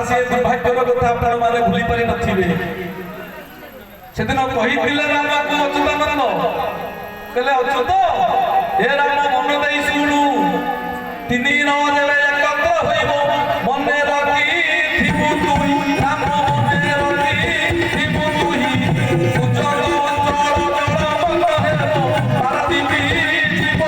से दुर्भाग्यर कथा आपण माने भूली पारि नथिबे सेदिन कहिथिले राम को अच्युतानंद कहले अच्युत हे राम मन देई सुनु तिनी न जेबे एकत्र होइबो मने रखी थिबु तुई राम मने रखी थिबु तुई उज्जवल उज्जवल मन हेबो पारदीपी जीव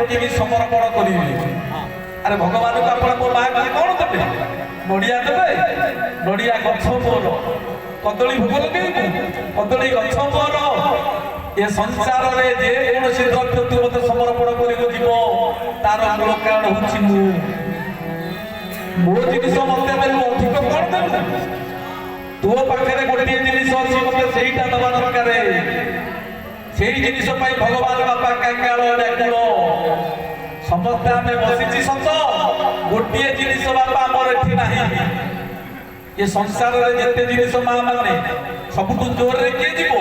धरि समर्पण करेंगे। अरे भगवान को आप माँ कौन देते नड़िया देवे नड़िया गछ मोर कदली भोग लगे कदली गछ मोर ये संसार में जे कौन द्रव्य तू मत समर्पण कर तार मूल कारण हूँ मो जिन मत अधिक कौन देव तो पाखे गोटे जिन अच्छी मत सहीटा दबा दरकार से जिन भगवान बापा कांगाल डाकुल समस्ते आम बसी सत गोटे जिन बापा आमर एठी नहीं ये संसार में जिते जिन माँ मैंने सबुठ जोर रे किए जीव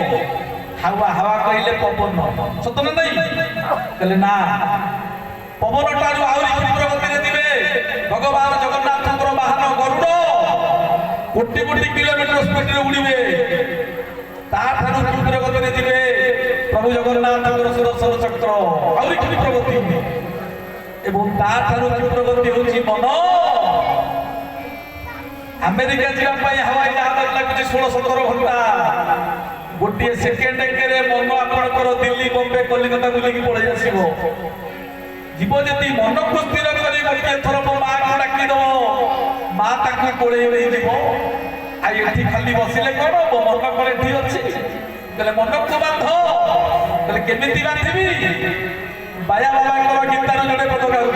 हावा हावा कहले पवन सत ना नहीं कहले ना पवन ठारू आहरी तीव्र गति दिवे भगवान जगन्नाथ वाहन गरुड़ कोटी कोटी किलोमीटर स्पीड रे उड़िबे ताठारू तीव्र गति दिवे प्रभु जगन्नाथ सुदर्शन चक्र आहरी तीव्र गति एवं ताठारू तीव्र गति होची मन अमेरिका जावाई हवाई जहाज लगुच 16-17 घंटा गोटे सेकेंड के मन आपंकर दिल्ली बम्बे कलिकता बुलिकी पड़े आसो जीव जी मन को स्थिर कर गोटे थर मो माँ को डाकिद माँ ताकू कोड़े नहीं जीव आई खाली बसिले कौन मो मन कौन ये अच्छे कहले मन को बांध कहले केमिति बांधि बाया बाबा गीतार जोड़े पद गाँव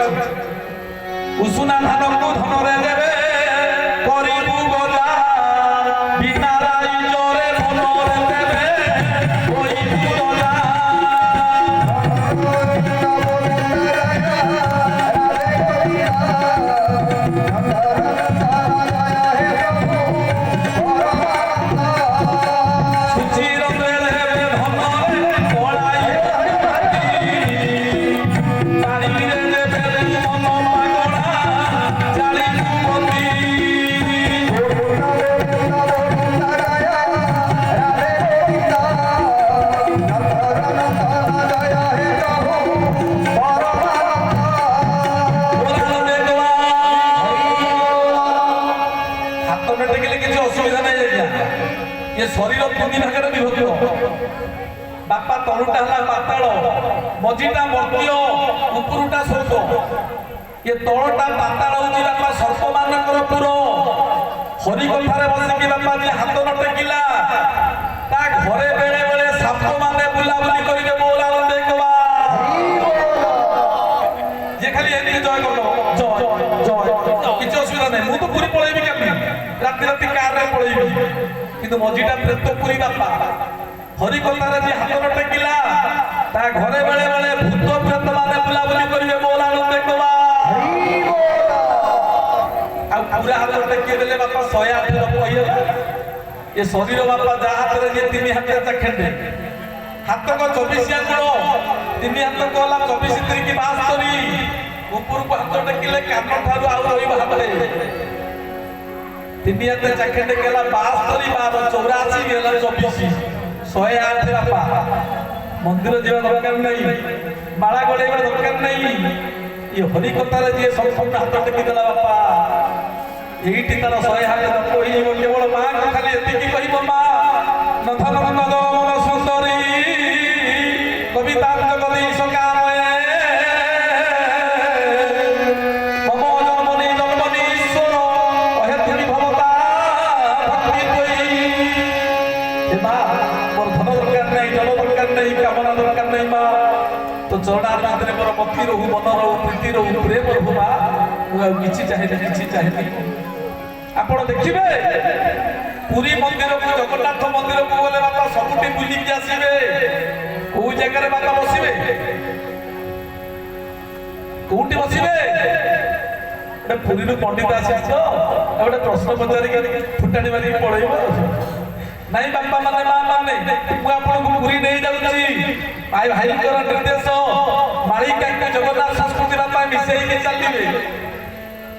उषुना धान को धन रे देवे करिबु गजा बिना राई जोरे मन रे देवे करिबु गजा शरीर तीन भाग विभक्त बापा तलुटा है पाताल मझीटा मर्त्य उपरुटा स्वर्ग ये तलटा पाताल हूँ बापा सर्प मानकर पुर हरि कथार बसिकी बापा जी हाथ न टेकिला ता घरे बेले बेले साप माने बुलाबुली करिके बोला देखवा ये खाली एनी जय करो जय जय किछ असुविधा नहीं मु तो पूरी पळेबी काली राति राति कार रे पळेबी किंतु मझीटा प्रेतपुरी बापा हरि कथार जी हाथ न टेकिला ता घरे बेले बेले भूत प्रेत माने बुलाबुली करिके बोला देखवा पूरा हाथ टेकी देले बापा 108 लोक होइला ये शरीर बापा जा हाथ रे जे 3 हाथ चाखेंडे हाथ को 24 आंगुल 3 हाथ को होला 24 3 की 72 ऊपर को हाथ टेकिले कान ठारू आउ रही भाबले 3 हाथ चाखेंडे केला 72 12 84 गेला 24 108 बापा मंदिर जीवा दरकार नहीं माला गड़ेवा दरकार नहीं ये हरि कथार जी संपूर्ण हाथ टेकी देला बापा ଏଇଠି ତାର 100 ହାତ ଦପ ହେଇଯିବ। କେବଳ ମାଆକୁ ଖାଲି ଏତିକି କହିବ, ମା ନଥନ ନଦମନ ସୁନ୍ଦରୀ କବିତା ଜଗଦୀଶ କାମେ ମମ ଜନ୍ମନି ଜନ୍ମନି ଈଶ୍ୱର ଅହେତୁନି ଭବତା ଭକ୍ତି ତୋଇ। ଏ ମା ମୋର ଧନ ଦରକାର ନାହିଁ, ଜନ ଦରକାର ନାହିଁ, କାମନା ଦରକାର ନାହିଁ। ମା তো চরণার ভিতরে মোর মতি রহু, মন রহু, প্রীতি রহু, প্রেম রহু। মা মু আর কিছু চাহেনি, কিছু চাহেনি। আপন দেখবে পুরী মন্দিরকু, জগন্নাথ মন্দিরকু গলে বাপা সবুটি বুলিকি আসবে। কোউ জায়গায় বাপা বসিবে, কোউটি বসিবে? পুরীরু পণ্ডিত আসে তো গোটে প্রশ্ন পচারিকি ফুটানি মারিকি পড়াইব। নাই বাপা মানে মা মানে মু আপনাকে পুরী নেই যাচ্ছি। ভাই ভাইଙ୍କର ନିର୍ଦ୍ଦେଶ ମାଳିକାଙ୍କୁ ଜଗନ୍ନାଥ ସଂସ୍କୃତି ବାପା ମିଶେଇକି ଚାଲିବେ।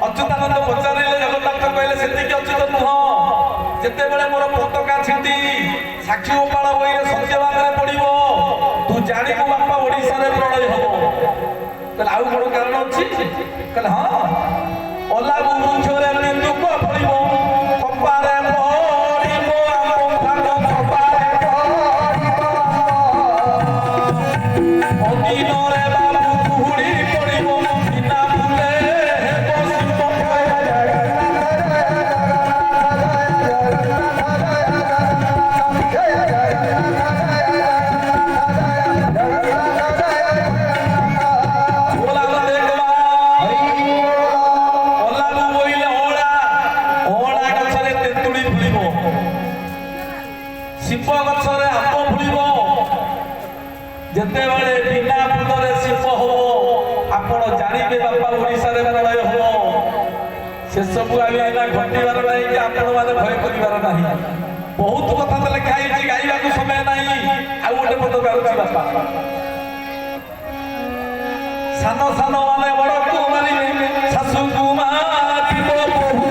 ଅଚ୍ୟୁତାନନ୍ଦ ପଚାରିଲେ, ଜଗନ୍ନାଥ କହିଲେ ସେତିକି ଅଚ୍ୟୁତ ନୁହଁ, ଯେତେବେଳେ ମୋର ପତାକା ଛିଣ୍ଡି ସାକ୍ଷୀ ଗୋପାଳ ବହିରେ ସତ୍ୟବାଦରେ ପଡିବ ତୁ ଜାଣିବୁ ବାପା ଓଡ଼ିଶାରେ ପ୍ରଳୟ ହବ। କହିଲେ ଆଉ କଣ କାରଣ ଅଛି? କହିଲେ ହଁ, ଅଲାବୁ ବୃକ୍ଷରେ ବିନ୍ଦୁକ ଫଳିବ, କପାରେ ପଡ଼ିବ ଆମ କପାରେ ଅଦିନରେ ବାବୁ କୁହୁଡ଼ି ପଡ଼ିବ, ବିନା ଫୁଲେ ହେବ ଶିବ। ଶିବ ଗଛରେ ଆମ୍ବ ଫୁଳିବ, ଯେତେବେଳେ ବିନା ଫୁଲରେ ଶିବ ହବ ଆପଣ ଜାଣିବେ ବାପା ଓଡ଼ିଶାରେ ପ୍ରଳୟ ହବ। ସେସବୁ ଆମେ ଏଇନା ଘଟିବାର ନାହିଁ କି ଆପଣମାନେ ଭୟ କରିବାର ନାହିଁ। ବହୁତ କଥା ତ ଲେଖା ହେଇଛି, ଗାଇବାକୁ ସମୟ ନାହିଁ। ଆଉ ଗୋଟେ ପଦ ଗାଉଛି ବାପା, ସାନ ସାନ ମାନେ ବଡ଼କୁ ମାରିବେ, ଶାଶୁକୁ ମାରିବ ବୋହୂ,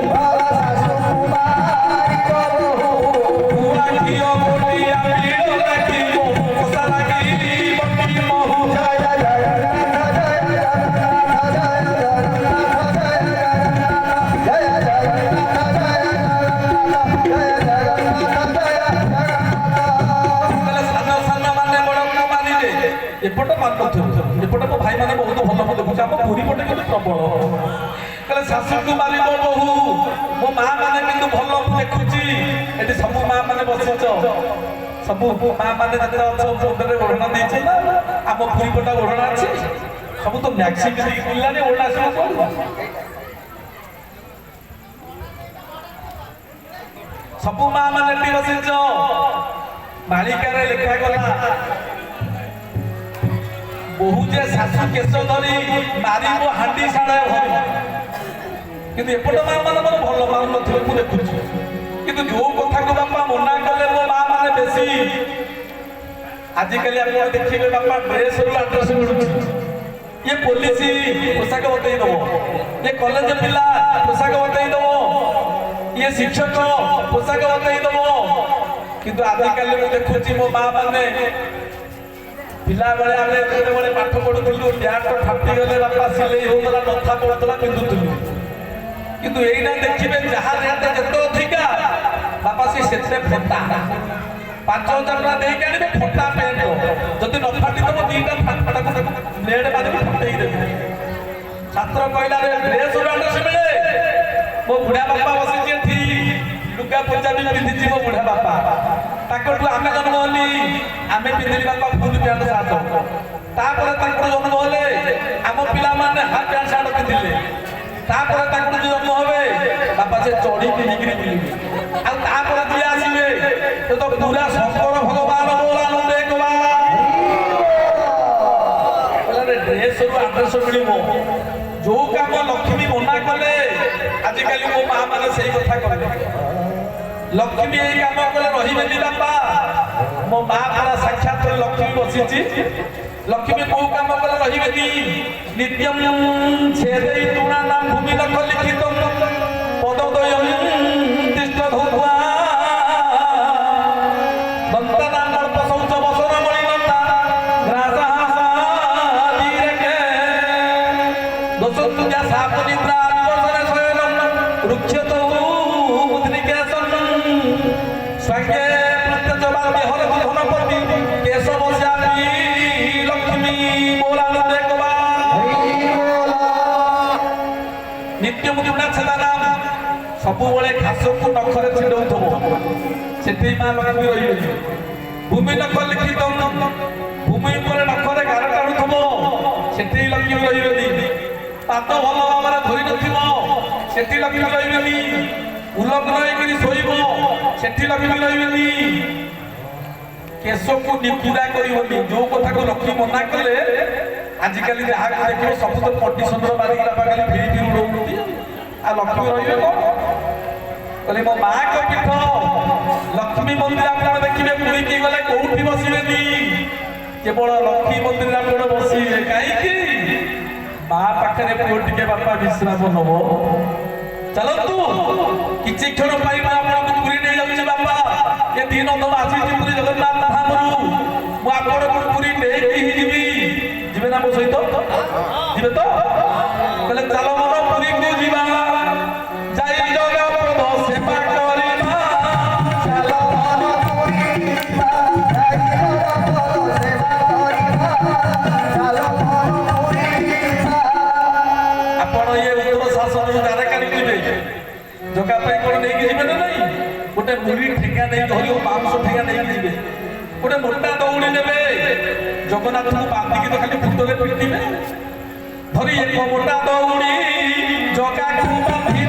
ପୁଆ ଘିଅ ଗୋଟିଆ ଭିଡ଼ ଲାଗିବ, କଷା ଲାଗିବ କି ମହୁ। ଏପଟ ମାନୁଥିବ, ଏପଟେ ମୋ ଭାଇ ମାନେ ବହୁତ ଭଲ ମୁଁ ଦେଖୁଛି, ଆମ ପୁରୀ ପଟେ କିନ୍ତୁ ପ୍ରବଳ। କହିଲେ ଶାଶୁକୁ ମାରିବ ବୋହୂ, ମୋ ମା ମାନେ କିନ୍ତୁ ଭଲ ମୁଁ ଦେଖୁଛି। ଏଠି ସବୁ ମା ମାନେ ବସିଛ, ସବୁ ମା ମାନେ ଯେତେ ଅଛ ମୁଣ୍ଡରେ ଓଢ଼ଣା ଦେଇଛ ନା? ଆମ ପୁରୀ ପଟେ ଓଢ଼ଣା ଅଛି? ସବୁ ତ ମ୍ୟାକ୍ସି ପିନ୍ଧିକି ବୁଲିଲାନି, ଓଢ଼ଣା ଆସିବ କଣ? ସବୁ ମା ମାନେ ଏଠି ବସିଛ। ମାଳିକାରେ ଲେଖାଗଲା, বহু যে শাশু কেশ ধরি মারিব হাঁটি শাড়ে ভরি। কিন্তু এপট মা মানে মানে ভাল মান নথিবে মু দেখুছি। কিন্তু যে কথাকে বাপা মনা কলে মো মা মানে বেশি। আজকালি আপনারা দেখবে বাপা ড্রেস রু আড্রেস মিলুছি। ইয়ে পুলিশ পোশাক বতাই দেব, ইয়ে কলেজ পিলা পোশাক বতাই দেব, ইয়ে শিক্ষক পোশাক বতাই দেব। কিন্তু আজকালি মু দেখুছি মো মা মানে ପିଲାବେଳେ ଆମେ ଯେତେବେଳେ ପାଠ ପଢୁଥିଲୁ ପ୍ୟାଣ୍ଟ ଫାଟିଗଲେ ବାପା ସିଲେଇ ହଉଥିଲା, ନଥା ପଡୁଥିଲା, ପିନ୍ଧୁଥିଲୁ। କିନ୍ତୁ ଏଇନା ଦେଖିବେ ଯାହା ରେଟ୍ ଯେତେ ଅଧିକା ବାପା ସେତେ ଫଟା। 5,000 ଟଙ୍କା ଦେଇକି ଆଣିବେ ଫଟା ପ୍ୟାଣ୍ଟ, ଯଦି ନ ଫାଟିଥିବ ଦିଟା ଫାଟାକୁ ବ୍ଲେଡ୍ ମାରିକି ଫଟେଇ ଦେବେ। ଛାତ୍ର କହିଲା ଡ୍ରେସ୍ ଆଡ୍ରେସ୍ ମିଳେ। ମୋ ବୁଢା ବାପା ବସିଛି ଏଠି, ଲୁଗା ପଞ୍ଜାବୀ ପିନ୍ଧିଛି ମୋ ବୁଢା ବାପା। ତାଙ୍କଠୁ ଆମେ ଜନ୍ମ ହେଲି, ଆମେ ପିନ୍ଧିଲି ବାପା ଫୁଲ ପ୍ୟାଣ୍ଟ ସାର୍ଟ। ତାପରେ ତାଙ୍କର ଜନ୍ମ ହେଲେ ଆମ ପିଲାମାନେ ହାଫ୍ ପ୍ୟାଣ୍ଟ ସାର୍ଟ ପିନ୍ଧିଲେ। ତାପରେ ତାଙ୍କର ଜନ୍ମ ହେବେ ବାପା ସେ ଚଢି ପିନ୍ଧିକିରି ବୁଲିବେ। ଆଉ ତାପରେ ଯିଏ ଆସିବେ ସେ ତ ପୁରା ଶଙ୍କର ଭଗବାନ ଡ୍ରେସ୍ ରୁ ଆଡ୍ରେସ୍ ମିଳିବ। ଯୋଉ କାମ ଲକ୍ଷ୍ମୀ ମନା କଲେ ଆଜିକାଲି ମୋ ମା ମାନେ ସେଇ କଥା କଲେ। ଲକ୍ଷ୍ମୀ ଏଇ କାମ କଲେ ରହିବେନି ବାପା। ମୋ ମା ପୁରା ସାକ୍ଷାତ ଲକ୍ଷ୍ମୀ ବସିଛି। ଲକ୍ଷ୍ମୀ କୋଉ କାମ କଲେ ରହିବେନି? ନିତ୍ୟଂ ଛେଦେଇ ତୁଣା ନାମ ଭୂମି ନଖ ଲିଖିତ ପଦୋଦୟଂ ତିଷ୍ଠ ଧୌତ୍ୱା ଦନ୍ତା ନାମ ଅଳ୍ପ ଶୌଚ ବସନ ମଣି ଦନ୍ତା ଗ୍ରାସାଦୀରେକେ ଦୋଷ ତୁଜା ସାପ ନିଦ୍ରା ଆଦିବସରେ ଶୟନ ରୁକ୍ଷ୍ୟତ ମୁଣ୍ଡା ଛେଦାରାମ ସବୁବେଳେ ଘାସକୁ ନଖରେ ଛିଣ୍ଡଉଥିବ ସେଠି ମା ଲକ୍ଷ୍ମୀ ରହିବେନି। ଭୂମି ନଖ ଲେଖି ଦଉନ ଭୂମି ଉପରେ ନଖରେ ଗାର ଟାଣୁଥିବ ସେଠି ଲକ୍ଷ୍ମୀ ରହିବେନି। ପାଦ ଭଲ ଭାବରେ ଧୋଇ ନଥିବ ସେଠି ଲକ୍ଷ୍ମୀ ରହିବେନି। ଉଲଗ୍ନ ହେଇକିରି ଶୋଇବ ସେଠି ଲକ୍ଷ୍ମୀ ରହିବେନି। କେଶକୁ ନିପୁରା କରିବନି ଯୋଉ କଥାକୁ ଲକ୍ଷ୍ମୀ ମନା କଲେ ଆଜିକାଲି ଯାହାକୁ ଦେଖିବ ସବୁ ତ ପଟି ସୁନ୍ଦର ମାରିକି ବାପା ଖାଲି ଫିରି ଫିରି ଉଡଉଛନ୍ତି ଆଉ ଲକ୍ଷ୍ମୀ ରହିବେ କଣ? କହିଲେ ମୋ ମାଙ୍କ ପୀଠ ଲକ୍ଷ୍ମୀ ମନ୍ଦିର ଆପଣ ଦେଖିବେ ପୁରୀକି ଗଲେ କୋଉଠି ବସିବେନି କେବଳ ଲକ୍ଷ୍ମୀ ମନ୍ଦିର ଆପଣ ବସିବେ। କାହିଁକି? ମା ପାଖରେ ପୁଅ ଟିକେ ବାପା ବିଶ୍ରାମ ନବ। ଚାଲନ୍ତୁ କିଛି କ୍ଷଣ ପାଇଁ ମା ଆପଣଙ୍କୁ ପୁରୀ ନେଇ ଯାଉଛି ବାପା। ଏ ଦିନ ତ ଆସିଛି ପୁରୀ ଜଗନ୍ନାଥ ଧାମରୁ ମୁଁ ଆପଣଙ୍କୁ ପୁରୀ ନେଇକି ହିଁ ଯିବି। ଯିବେ ନା ମୋ ସହିତ? ଯିବେ ତ? କହିଲେ ଚାଲ ମନ ପୁରୀକୁ ଯିବା ଯାଇ ଜଗନ୍ନାଥ ସେବା କରିବା। ଚାଲ ମନ ପୁରୀ ଯିବା ଯାଇ ଜଗନ୍ନାଥ ସେବା କରିବା। ଚାଲ ମନ ପୁରୀ ଯିବା। ଆପଣ ଇଏ ଉତ୍ତର ଶାସନରୁ ଜାରକାରେ ଯିବେ ଜଗା ପାଇଁ କଣ ନେଇକି ଯିବେ ନା ନାଇଁ? ଗୋଟେ ମୁଢି ଠେଙ୍ଗା ନେଇ ଧରିବ ମାଂସ ଠେଙ୍ଗା ନେଇକି ଯିବେ। ଗୋଟେ ମୋଟା ଦଉଡ଼ି ନେବେ ଜଗନ୍ନାଥଙ୍କୁ ବାନ୍ଧିକି ତ ଖାଲି ଫୁଟରେ ପିଟିବେ। ଧରି ଏକ ମୋଟା ଦଉଡ଼ି ଜଗାକୁ ବାନ୍ଧି